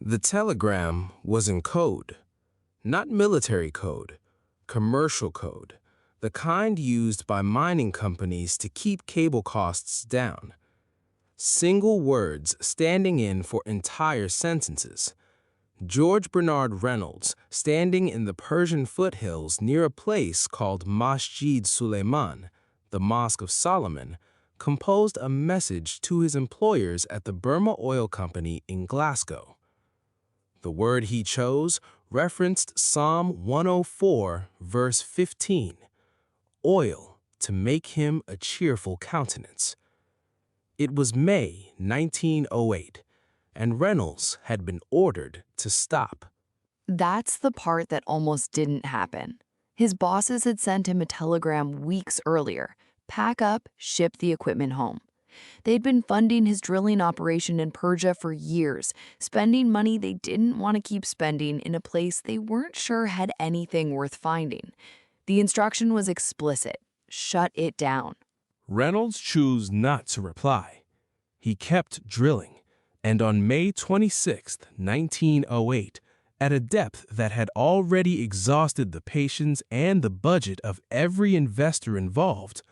The telegram was in code, not military code, commercial code, the kind used by mining companies to keep cable costs down. Single words standing in for entire sentences. George Bernard Reynolds, standing in the Persian foothills near a place called Masjid Suleiman, the Mosque of Solomon, composed a message to his employers at the Burma Oil Company in Glasgow. The word he chose referenced Psalm 104, verse 15, oil to make him a cheerful countenance. It was May 1908, and Reynolds had been ordered to stop. That's the part that almost didn't happen. His bosses had sent him a telegram weeks earlier. Pack up, ship the equipment home. They'd been funding his drilling operation in Persia for years, spending money they didn't want to keep spending in a place they weren't sure had anything worth finding. The instruction was explicit: shut it down. Reynolds chose not to reply. He kept drilling, and on May 26, 1908, at a depth that had already exhausted the patience and the budget of every investor involved,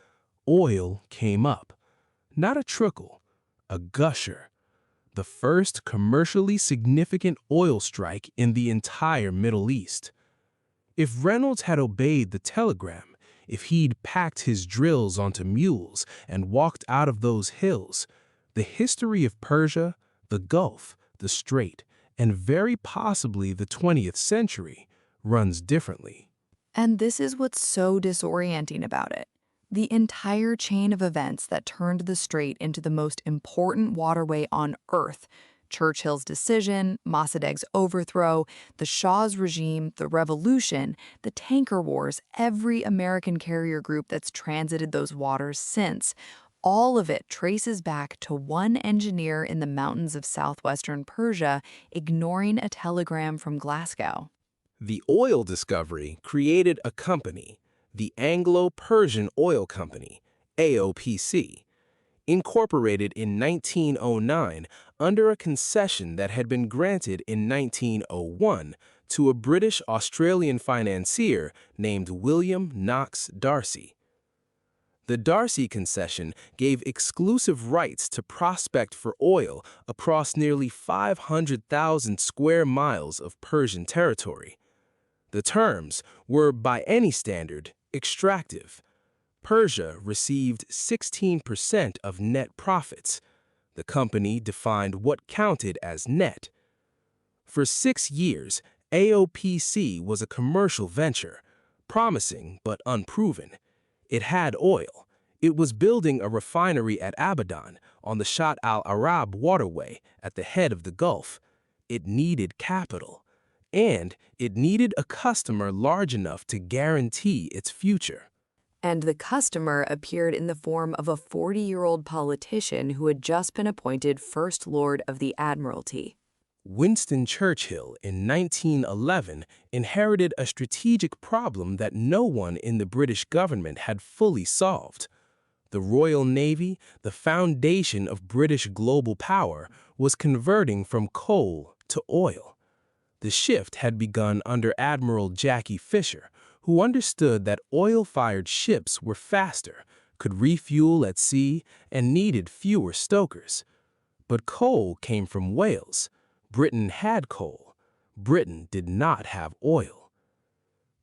oil came up. Not a trickle, a gusher. The first commercially significant oil strike in the entire Middle East. If Reynolds had obeyed the telegram, if he'd packed his drills onto mules and walked out of those hills, the history of Persia, the Gulf, the Strait, and very possibly the 20th century runs differently. And this is what's so disorienting about it. The entire chain of events that turned the Strait into the most important waterway on Earth, Churchill's decision, Mossadegh's overthrow, the Shah's regime, the revolution, the tanker wars, every American carrier group that's transited those waters since, all of it traces back to one engineer in the mountains of southwestern Persia ignoring a telegram from Glasgow. The oil discovery created a company, the Anglo-Persian Oil Company, AOPC, incorporated in 1909 under a concession that had been granted in 1901 to a British-Australian financier named William Knox Darcy. The Darcy concession gave exclusive rights to prospect for oil across nearly 500,000 square miles of Persian territory. The terms were, by any standard, extractive. Persia received 16% of net profits. The company defined what counted as net. For 6 years, AOPC was a commercial venture, promising but unproven. It had oil. It was building a refinery at Abadan on the Shatt al-Arab waterway at the head of the Gulf. It needed capital, and it needed a customer large enough to guarantee its future. And the customer appeared in the form of a 40-year-old politician who had just been appointed First Lord of the Admiralty. Winston Churchill, in 1911, inherited a strategic problem that no one in the British government had fully solved. The Royal Navy, the foundation of British global power, was converting from coal to oil. The shift had begun under Admiral Jackie Fisher, who understood that oil-fired ships were faster, could refuel at sea, and needed fewer stokers. But coal came from Wales. Britain had coal. Britain did not have oil.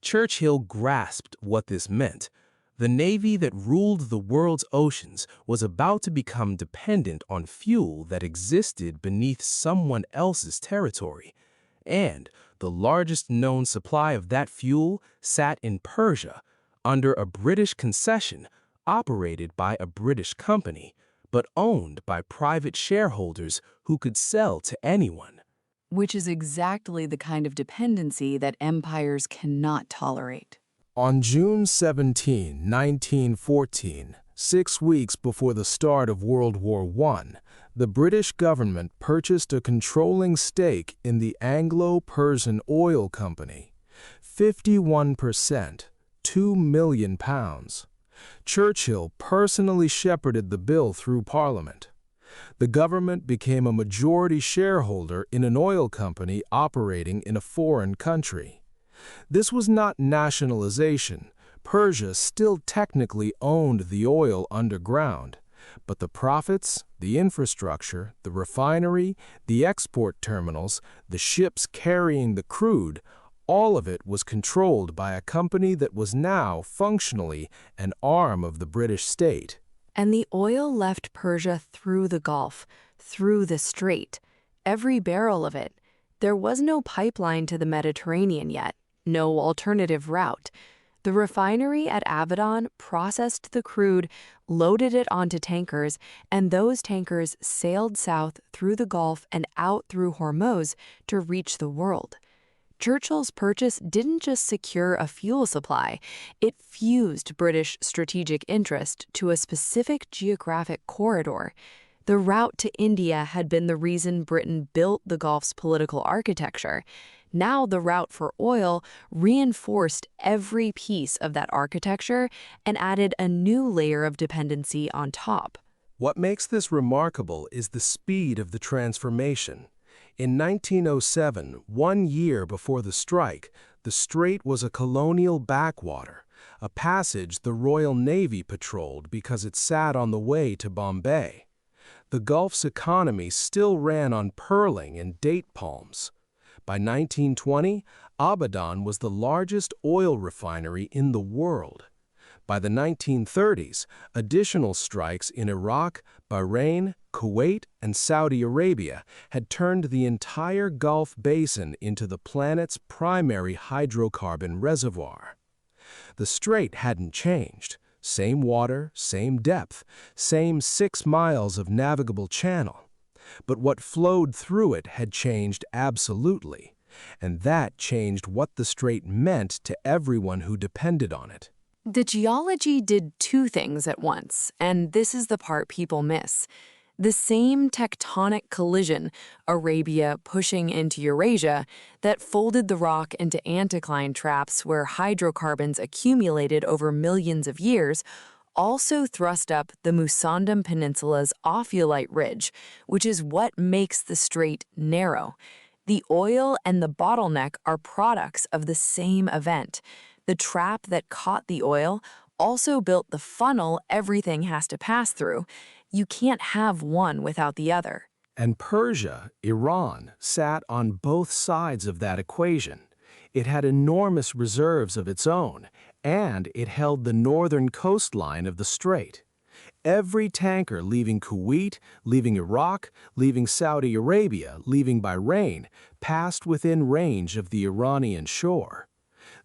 Churchill grasped what this meant. The navy that ruled the world's oceans was about to become dependent on fuel that existed beneath someone else's territory, and the largest known supply of that fuel sat in Persia, under a British concession operated by a British company, but owned by private shareholders who could sell to anyone. Which is exactly the kind of dependency that empires cannot tolerate. On June 17, 1914, 6 weeks before the start of World War I, the British government purchased a controlling stake in the Anglo-Persian Oil Company, 51%, £2 million. Churchill personally shepherded the bill through Parliament. The government became a majority shareholder in an oil company operating in a foreign country. This was not nationalization. Persia still technically owned the oil underground, but the profits, the infrastructure, the refinery, the export terminals, the ships carrying the crude, all of it was controlled by a company that was now functionally an arm of the British state. And the oil left Persia through the Gulf, through the Strait. Every barrel of it. There was no pipeline to the Mediterranean yet, no alternative route. The refinery at Abadan processed the crude, loaded it onto tankers, and those tankers sailed south through the Gulf and out through Hormuz to reach the world. Churchill's purchase didn't just secure a fuel supply, it fused British strategic interest to a specific geographic corridor. The route to India had been the reason Britain built the Gulf's political architecture. Now the route for oil reinforced every piece of that architecture and added a new layer of dependency on top. What makes this remarkable is the speed of the transformation. In 1907, 1 year before the strike, the Strait was a colonial backwater, a passage the Royal Navy patrolled because it sat on the way to Bombay. The Gulf's economy still ran on pearling and date palms. By 1920, Abadan was the largest oil refinery in the world. By the 1930s, additional strikes in Iraq, Bahrain, Kuwait, and Saudi Arabia had turned the entire Gulf basin into the planet's primary hydrocarbon reservoir. The strait hadn't changed. Same water, same depth, same 6 miles of navigable channel. But what flowed through it had changed absolutely, and that changed what the strait meant to everyone who depended on it. The geology did two things at once, and this is the part people miss. The same tectonic collision, Arabia pushing into Eurasia, that folded the rock into anticline traps where hydrocarbons accumulated over millions of years, also thrust up the Musandam Peninsula's ophiolite ridge, which is what makes the strait narrow. The oil and the bottleneck are products of the same event. The trap that caught the oil also built the funnel everything has to pass through. You can't have one without the other. And Persia, Iran, sat on both sides of that equation. It had enormous reserves of its own, and it held the northern coastline of the strait. Every tanker leaving Kuwait, leaving Iraq, leaving Saudi Arabia, leaving Bahrain, passed within range of the Iranian shore.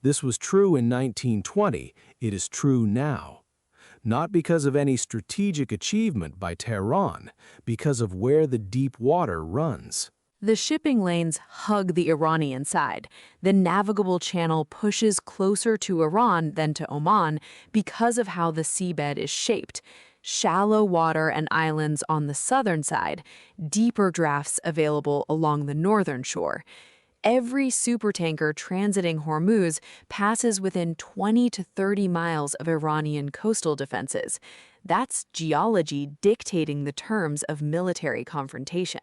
This was true in 1920, it is true now. Not because of any strategic achievement by Tehran, because of where the deep water runs. The shipping lanes hug the Iranian side. The navigable channel pushes closer to Iran than to Oman because of how the seabed is shaped. Shallow water and islands on the southern side, deeper drafts available along the northern shore. Every supertanker transiting Hormuz passes within 20 to 30 miles of Iranian coastal defenses. That's geology dictating the terms of military confrontation.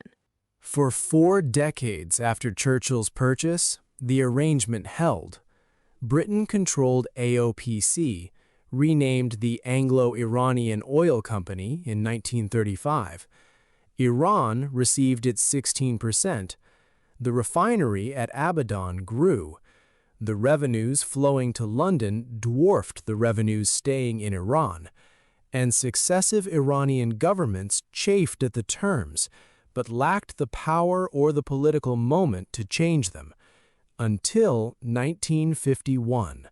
For 4 decades after Churchill's purchase, the arrangement held. Britain controlled AOPC, renamed the Anglo-Iranian Oil Company in 1935. Iran received its 16%. The refinery at Abadan grew. The revenues flowing to London dwarfed the revenues staying in Iran, and successive Iranian governments chafed at the terms, but lacked the power or the political moment to change them, until 1951.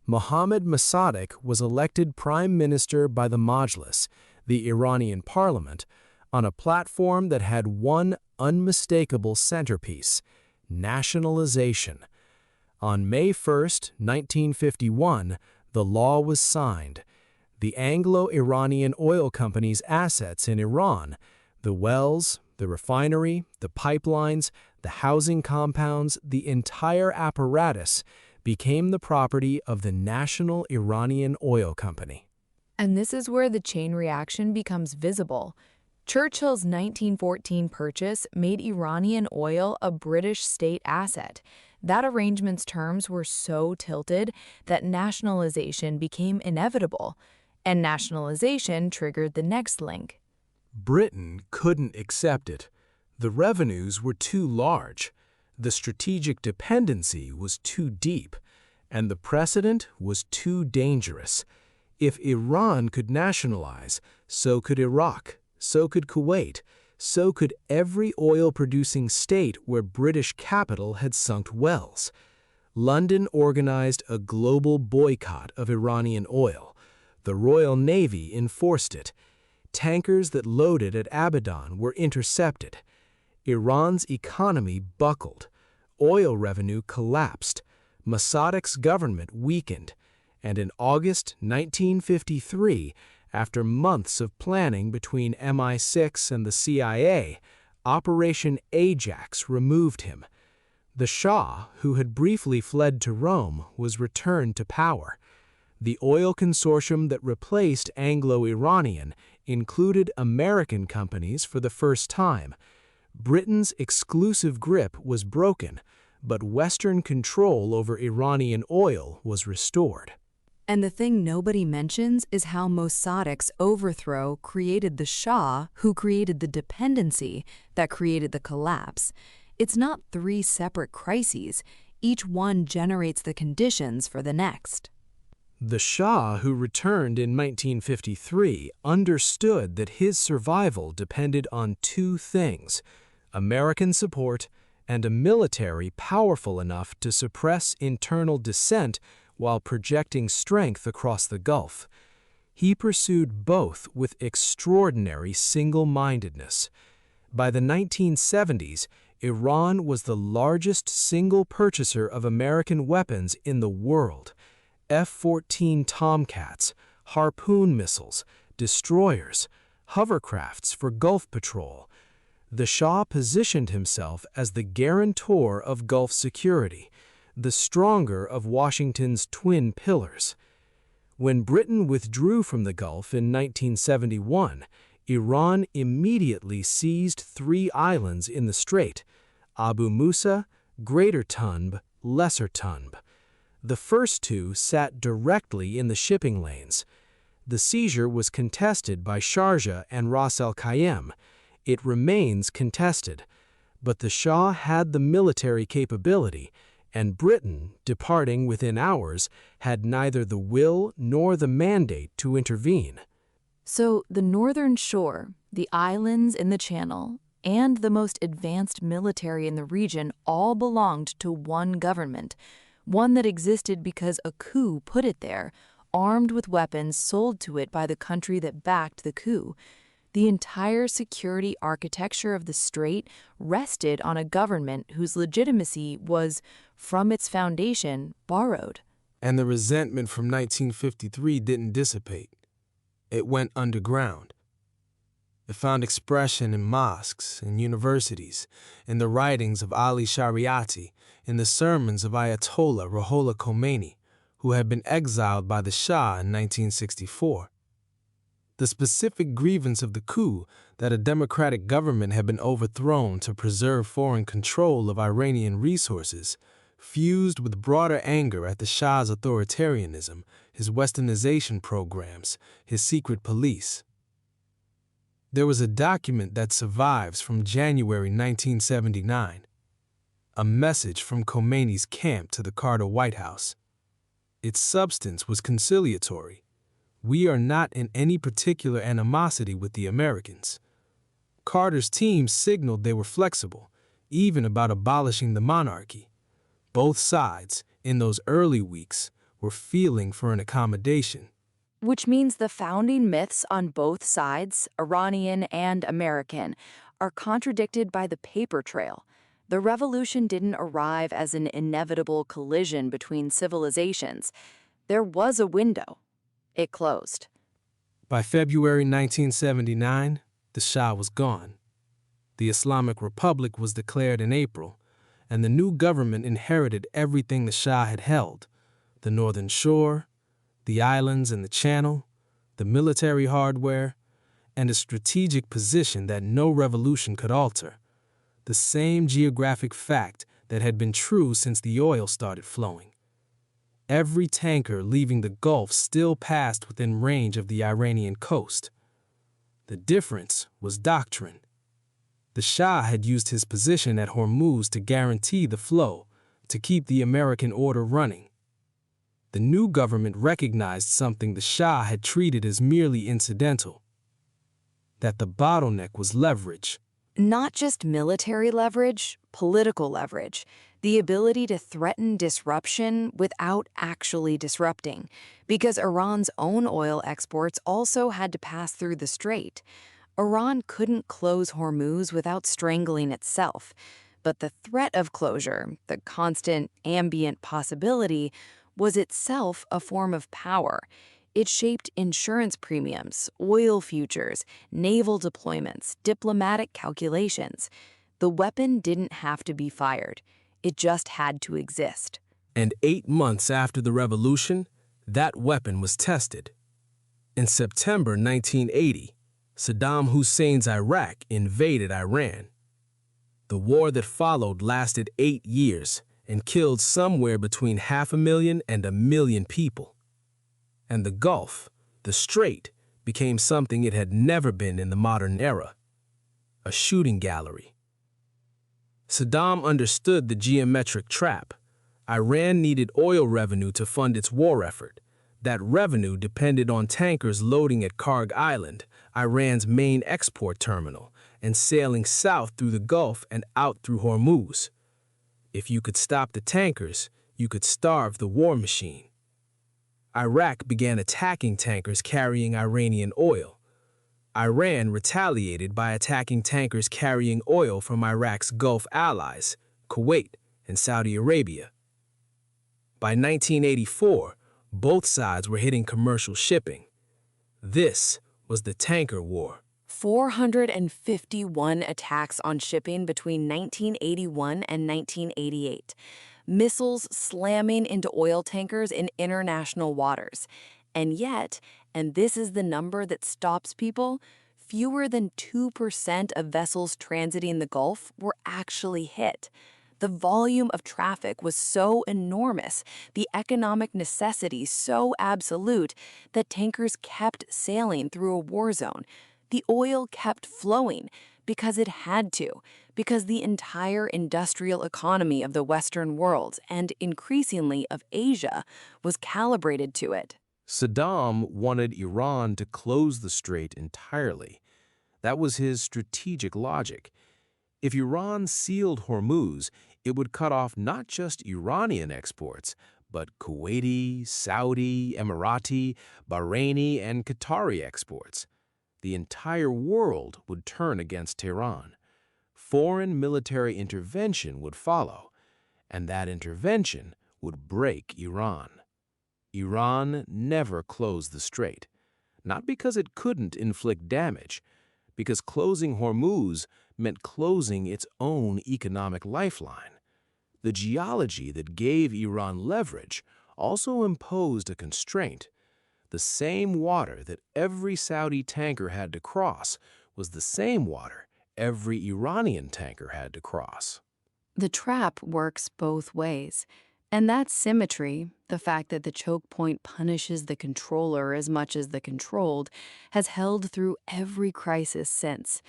Mohammad Mossadegh was elected prime minister by the Majlis, the Iranian parliament, on a platform that had one unmistakable centerpiece: nationalization. On May 1, 1951, the law was signed. The Anglo-Iranian Oil Company's assets in Iran, the wells, the refinery, the pipelines, the housing compounds, the entire apparatus became the property of the National Iranian Oil Company. And this is where the chain reaction becomes visible. Churchill's 1914 purchase made Iranian oil a British state asset. That arrangement's terms were so tilted that nationalization became inevitable, and nationalization triggered the next link. Britain couldn't accept it. The revenues were too large, the strategic dependency was too deep, and the precedent was too dangerous. If Iran could nationalize, so could Iraq, so could Kuwait, so could every oil-producing state where British capital had sunk wells. London organized a global boycott of Iranian oil. The Royal Navy enforced it. Tankers that loaded at Abadan were intercepted. Iran's economy buckled. Oil revenue collapsed. Mossadegh's government weakened. And in August 1953, after months of planning between MI6 and the CIA, Operation Ajax removed him. The Shah, who had briefly fled to Rome, was returned to power. The oil consortium that replaced Anglo-Iranian included American companies for the first time. Britain's exclusive grip was broken, but Western control over Iranian oil was restored. And the thing nobody mentions is how Mossadegh's overthrow created the Shah, who created the dependency that created the collapse. It's not three separate crises. Each one generates the conditions for the next. The Shah, who returned in 1953, understood that his survival depended on two things: American support and a military powerful enough to suppress internal dissent while projecting strength across the Gulf. He pursued both with extraordinary single-mindedness. By the 1970s, Iran was the largest single purchaser of American weapons in the world. F-14 Tomcats, Harpoon missiles, destroyers, hovercrafts for Gulf patrol. The Shah positioned himself as the guarantor of Gulf security, the stronger of Washington's twin pillars. When Britain withdrew from the Gulf in 1971, Iran immediately seized three islands in the strait: Abu Musa, Greater Tunb, Lesser Tunb. The first two sat directly in the shipping lanes. The seizure was contested by Sharjah and Ras Al Khaimah. It remains contested, but the Shah had the military capability, and Britain, departing within hours, had neither the will nor the mandate to intervene. So the northern shore, the islands in the channel, and the most advanced military in the region all belonged to one government, one that existed because a coup put it there, armed with weapons sold to it by the country that backed the coup. The entire security architecture of the strait rested on a government whose legitimacy was, from its foundation, borrowed. And the resentment from 1953 didn't dissipate. It went underground. It found expression in mosques, in universities, in the writings of Ali Shariati, in the sermons of Ayatollah Ruhollah Khomeini, who had been exiled by the Shah in 1964. The specific grievance of the coup, that a democratic government had been overthrown to preserve foreign control of Iranian resources, fused with broader anger at the Shah's authoritarianism, his westernization programs, his secret police. There was a document that survives from January 1979, a message from Khomeini's camp to the Carter White House. Its substance was conciliatory. We are not in any particular animosity with the Americans. Carter's team signaled they were flexible, even about abolishing the monarchy. Both sides, in those early weeks, were feeling for an accommodation. Which means the founding myths on both sides, Iranian and American, are contradicted by the paper trail. The revolution didn't arrive as an inevitable collision between civilizations. There was a window. It closed. By February 1979, the Shah was gone. The Islamic Republic was declared in April, and the new government inherited everything the Shah had held: the northern shore, the islands and the channel, the military hardware, and a strategic position that no revolution could alter. The same geographic fact that had been true since the oil started flowing. Every tanker leaving the Gulf still passed within range of the Iranian coast. The difference was doctrine. The Shah had used his position at Hormuz to guarantee the flow, to keep the American order running. The new government recognized something the Shah had treated as merely incidental, that the bottleneck was leverage. Not just military leverage, political leverage, the ability to threaten disruption without actually disrupting, because Iran's own oil exports also had to pass through the strait. Iran couldn't close Hormuz without strangling itself, but the threat of closure, the constant ambient possibility, was itself a form of power. It shaped insurance premiums, oil futures, naval deployments, diplomatic calculations. The weapon didn't have to be fired. It just had to exist. And 8 months after the revolution, that weapon was tested. In September 1980, Saddam Hussein's Iraq invaded Iran. The war that followed lasted 8 years and killed somewhere between 500,000 and 1 million people. And the Gulf, the Strait, became something it had never been in the modern era, a shooting gallery. Saddam understood the geometric trap. Iran needed oil revenue to fund its war effort. That revenue depended on tankers loading at Karg Island, Iran's main export terminal, and sailing south through the Gulf and out through Hormuz. If you could stop the tankers, you could starve the war machine. Iraq began attacking tankers carrying Iranian oil. Iran retaliated by attacking tankers carrying oil from Iraq's Gulf allies, Kuwait and Saudi Arabia. By 1984, both sides were hitting commercial shipping. This was the tanker war. 451 attacks on shipping between 1981 and 1988. Missiles slamming into oil tankers in international waters. And yet, and this is the number that stops people, fewer than 2% of vessels transiting the Gulf were actually hit. The volume of traffic was so enormous, the economic necessity so absolute, that tankers kept sailing through a war zone. The oil kept flowing because it had to, because the entire industrial economy of the Western world, and increasingly of Asia, was calibrated to it. Saddam wanted Iran to close the strait entirely. That was his strategic logic. If Iran sealed Hormuz, it would cut off not just Iranian exports, but Kuwaiti, Saudi, Emirati, Bahraini, and Qatari exports. The entire world would turn against Tehran. Foreign military intervention would follow, and that intervention would break Iran. Iran never closed the strait, not because it couldn't inflict damage, because closing Hormuz meant closing its own economic lifeline. The geology that gave Iran leverage also imposed a constraint. The same water that every Saudi tanker had to cross was the same water every Iranian tanker had to cross. The trap works both ways. And that symmetry, the fact that the choke point punishes the controller as much as the controlled, has held through every crisis since.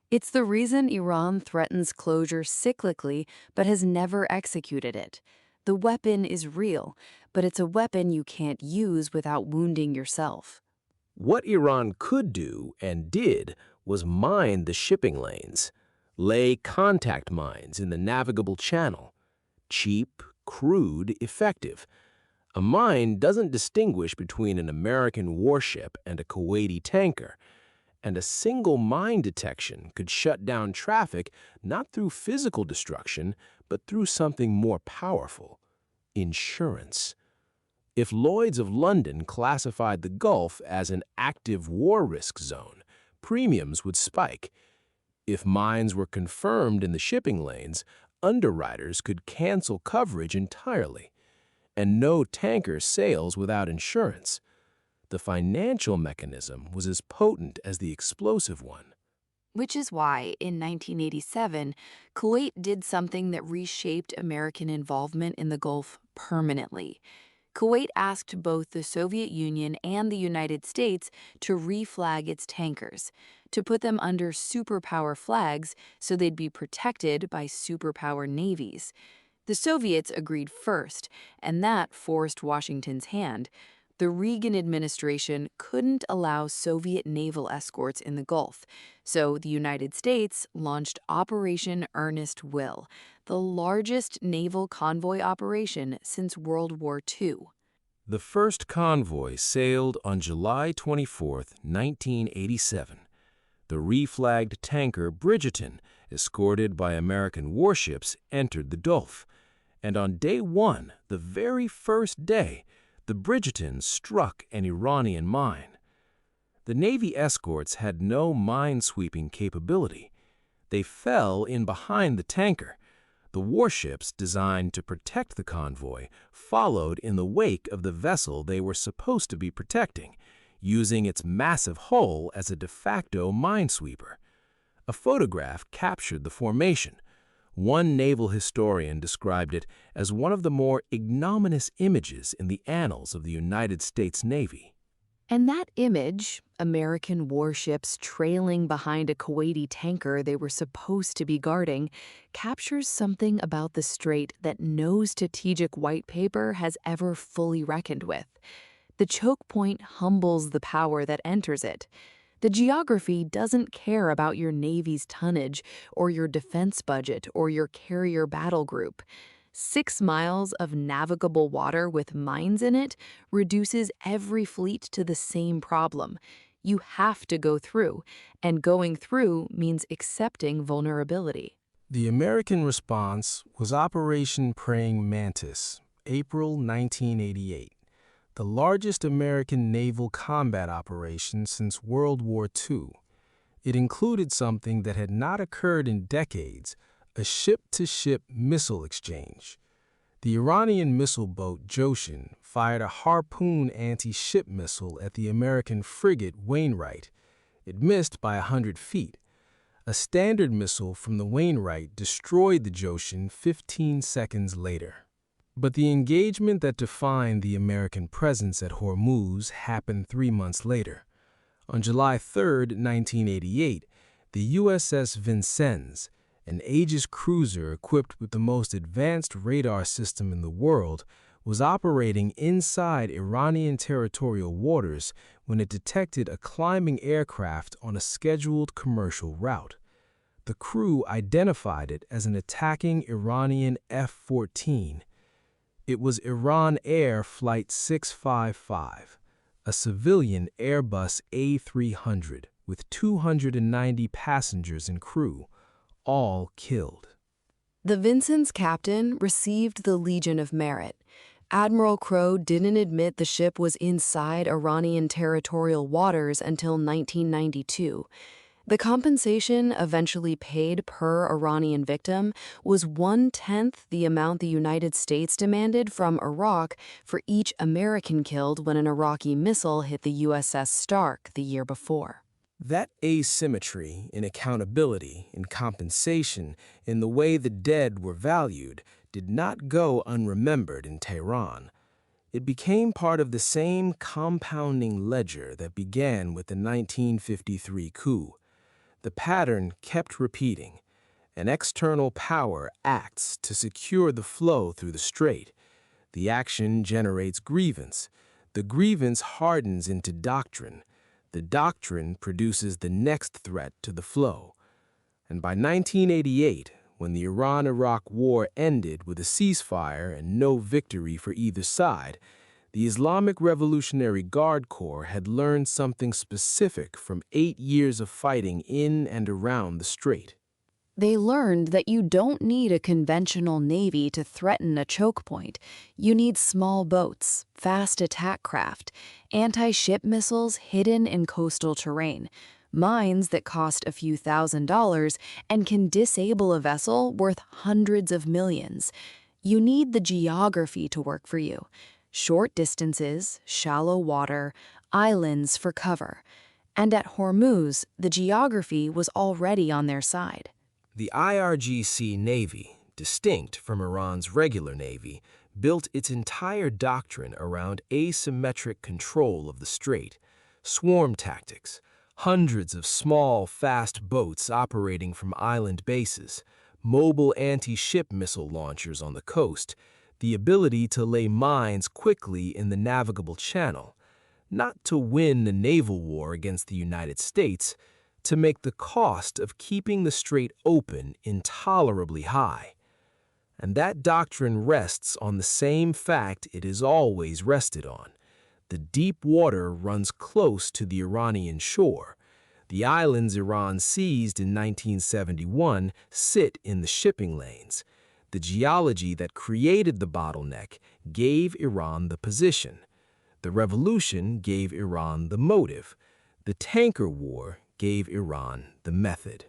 It's the reason Iran threatens closure cyclically but has never executed it. The weapon is real, but it's a weapon you can't use without wounding yourself. What Iran could do and did was mine the shipping lanes, lay contact mines in the navigable channel. Cheap, crude, effective. A mine doesn't distinguish between an American warship and a Kuwaiti tanker, and a single mine detection could shut down traffic not through physical destruction, but through something more powerful: insurance. If Lloyd's of London classified the Gulf as an active war risk zone, premiums would spike. If mines were confirmed in the shipping lanes, underwriters could cancel coverage entirely, and no tanker sails without insurance. The the financial mechanism was as potent as the explosive one. Which is why, in 1987, Kuwait did something that reshaped American involvement in the Gulf permanently. Kuwait asked both the Soviet Union and the United States to reflag its tankers, to put them under superpower flags so they'd be protected by superpower navies. The Soviets agreed first, and that forced Washington's hand. The Reagan administration couldn't allow Soviet naval escorts in the Gulf, so the United States launched Operation Earnest Will, the largest naval convoy operation since World War II. The first convoy sailed on July 24, 1987. The reflagged tanker Bridgerton, escorted by American warships, entered the Gulf. And on day one, the very first day, the Bridgerton struck an Iranian mine. The Navy escorts had no mine-sweeping capability. They fell in behind the tanker. The warships, designed to protect the convoy, followed in the wake of the vessel they were supposed to be protecting, using its massive hull as a de facto minesweeper. A photograph captured the formation. One naval historian described it as one of the more ignominious images in the annals of the United States Navy. And that image, American warships trailing behind a Kuwaiti tanker they were supposed to be guarding, captures something about the strait that no strategic white paper has ever fully reckoned with. The choke point humbles the power that enters it. The geography doesn't care about your Navy's tonnage or your defense budget or your carrier battle group. 6 miles of navigable water with mines in it reduces every fleet to the same problem. You have to go through, and going through means accepting vulnerability. The American response was Operation Praying Mantis, April 1988, the largest American naval combat operation since World War II. It included something that had not occurred in decades: a ship-to-ship missile exchange. The Iranian missile boat Joshin fired a Harpoon anti-ship missile at the American frigate Wainwright. It missed by 100 feet. A Standard missile from the Wainwright destroyed the Joshin 15 seconds later. But the engagement that defined the American presence at Hormuz happened 3 months later. On July 3, 1988, the USS Vincennes, an Aegis cruiser equipped with the most advanced radar system in the world, was operating inside Iranian territorial waters when it detected a climbing aircraft on a scheduled commercial route. The crew identified it as an attacking Iranian F-14. It was Iran Air Flight 655, a civilian Airbus A300 with 290 passengers and crew, all killed. The Vincennes captain received the Legion of Merit. Admiral Crowe didn't admit the ship was inside Iranian territorial waters until 1992. The compensation eventually paid per Iranian victim was 1/10 the amount the United States demanded from Iraq for each American killed when an Iraqi missile hit the USS Stark the year before. That asymmetry in accountability, in compensation, in the way the dead were valued, did not go unremembered in Tehran. It became part of the same compounding ledger that began with the 1953 coup. The pattern kept repeating. An external power acts to secure the flow through the strait. The action generates grievance. The grievance hardens into doctrine. The doctrine produces the next threat to the flow. And by 1988, when the Iran-Iraq War ended with a ceasefire and no victory for either side, the Islamic Revolutionary Guard Corps had learned something specific from 8 years of fighting in and around the strait. They learned that you don't need a conventional navy to threaten a choke point. You need small boats, fast attack craft, anti-ship missiles hidden in coastal terrain, mines that cost a few $1,000s and can disable a vessel worth hundreds of millions. You need the geography to work for you. Short distances, shallow water, islands for cover. And at Hormuz, the geography was already on their side. The IRGC Navy, distinct from Iran's regular navy, built its entire doctrine around asymmetric control of the strait, swarm tactics, hundreds of small, fast boats operating from island bases, mobile anti-ship missile launchers on the coast, the ability to lay mines quickly in the navigable channel, not to win the naval war against the United States, to make the cost of keeping the strait open intolerably high. And that doctrine rests on the same fact it has always rested on. The deep water runs close to the Iranian shore. The islands Iran seized in 1971 sit in the shipping lanes. The geology that created the bottleneck gave Iran the position. The revolution gave Iran the motive. The tanker war gave Iran the method.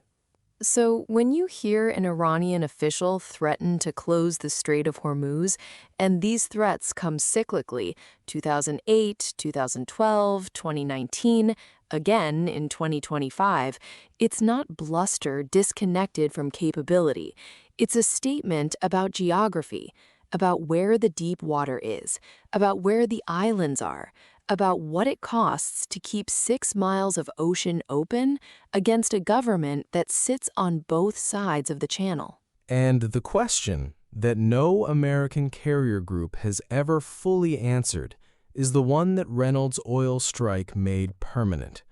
So, when you hear an Iranian official threaten to close the Strait of Hormuz, and these threats come cyclically, 2008, 2012, 2019, again in 2025, it's not bluster disconnected from capability. It's a statement about geography, about where the deep water is, about where the islands are, about what it costs to keep 6 miles of ocean open against a government that sits on both sides of the channel. And the question that no American carrier group has ever fully answered is the one that Reynolds' oil strike made permanent.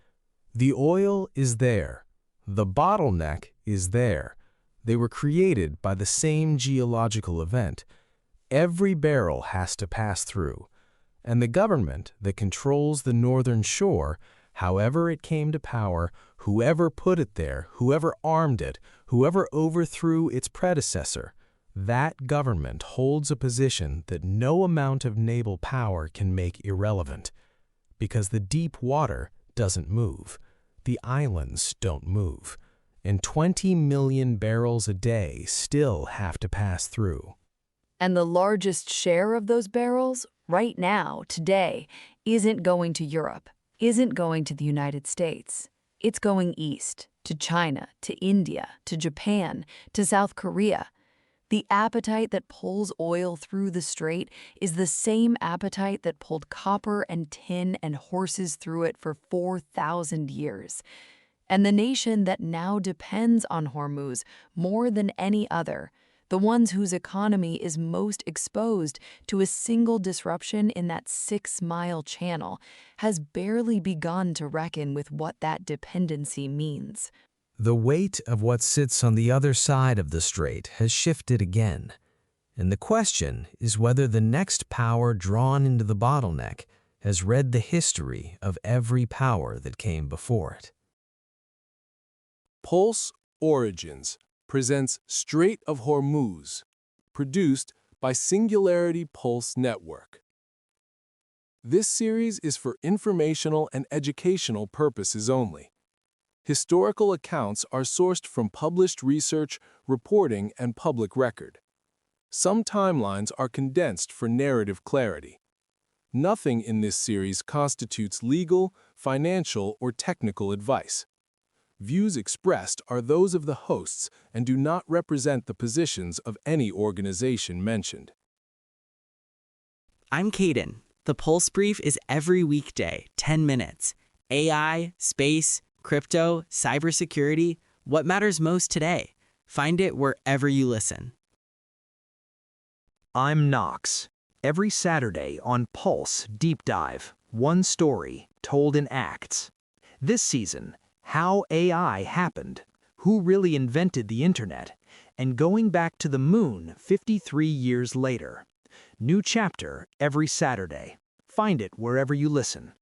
The oil is there. The bottleneck is there. They were created by the same geological event. Every barrel has to pass through. And the government that controls the northern shore, however it came to power, whoever put it there, whoever armed it, whoever overthrew its predecessor, that government holds a position that no amount of naval power can make irrelevant. Because the deep water doesn't move. The islands don't move. And 20 million barrels a day still have to pass through. And the largest share of those barrels, right now, today, isn't going to Europe, isn't going to the United States. It's going east, to China, to India, to Japan, to South Korea. The appetite that pulls oil through the strait is the same appetite that pulled copper and tin and horses through it for 4,000 years. And the nation that now depends on Hormuz more than any other, the ones whose economy is most exposed to a single disruption in that 6-mile channel, has barely begun to reckon with what that dependency means. The weight of what sits on the other side of the strait has shifted again, and the question is whether the next power drawn into the bottleneck has read the history of every power that came before it. Pulse Origins presents Strait of Hormuz, produced by Singularity Pulse Network. This series is for informational and educational purposes only. Historical accounts are sourced from published research, reporting, and public record. Some timelines are condensed for narrative clarity. Nothing in this series constitutes legal, financial, or technical advice. Views expressed are those of the hosts and do not represent the positions of any organization mentioned. I'm Caden. The Pulse Brief is every weekday, 10 minutes. AI, space, crypto, cybersecurity, what matters most today? Find it wherever you listen. I'm Knox. Every Saturday on Pulse Deep Dive, one story told in acts. This season, how AI happened, who really invented the internet, and going back to the moon 53 years later. New chapter every Saturday. Find it wherever you listen.